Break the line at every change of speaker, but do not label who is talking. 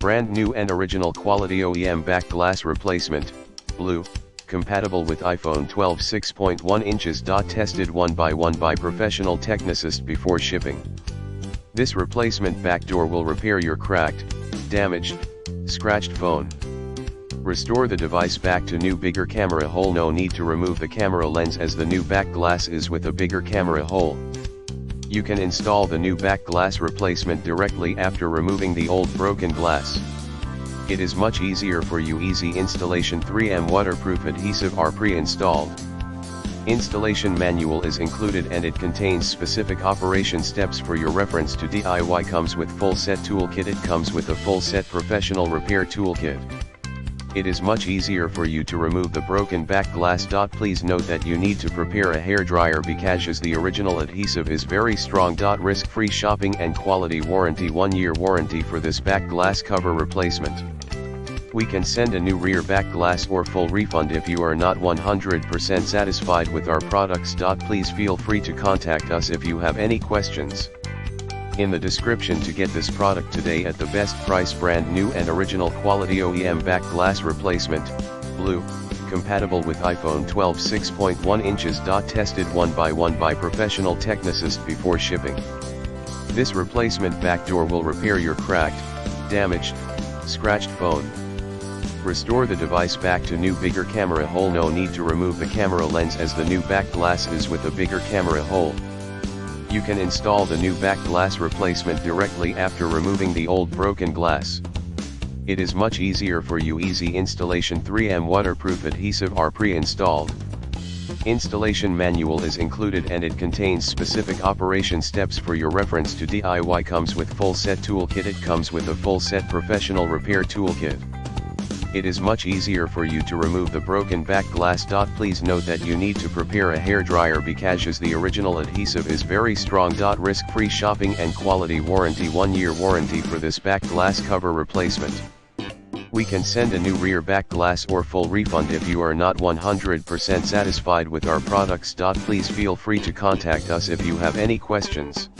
Brand new and original quality OEM back glass replacement, blue, compatible with iPhone 12 6.1 inches. Tested one by one by professional technicists before shipping. This replacement back door will repair your cracked, damaged, scratched phone. Restore the device back to new bigger camera hole. No need to remove the camera lens as the new back glass is with a bigger camera hole. You can install the new back glass replacement directly after removing the old broken glass. It is much easier for you. Easy installation. 3M waterproof adhesive are pre-installed. Installation manual is included and it contains specific operation steps for your reference to DIY. Comes with full set toolkit. It comes with a full set professional repair toolkit. It is much easier for you to remove the broken back glass. Please note that you need to prepare a hairdryer because the original adhesive is very strong. Risk-free shopping and quality warranty. 1-year warranty for this back glass cover replacement. We can send a new rear back glass or full refund if you are not 100% satisfied with our products. Please feel free to contact us if you have any questions. In the description to get this product today at the best price. Brand new and original quality OEM back glass replacement, blue, compatible with iPhone 12 6.1 inches. Tested one by one by professional technicists before shipping. This replacement back door will repair your cracked, damaged, scratched phone. Restore the device back to new bigger camera hole. No need to remove the camera lens as the new back glass is with a bigger camera hole. You can install the new back glass replacement directly after removing the old broken glass. It is much easier for you. Easy installation. 3M waterproof adhesive are pre-installed. Installation manual is included and it contains specific operation steps for your reference to DIY. Comes with full set toolkit. It comes with a full set professional repair toolkit. It is much easier for you to remove the broken back glass. Please note that you need to prepare a hairdryer because the original adhesive is very strong. Risk-free shopping and quality warranty. 1-year warranty for this back glass cover replacement. We can send a new rear back glass or full refund if you are not 100% satisfied with our products. Please feel free to contact us if you have any questions.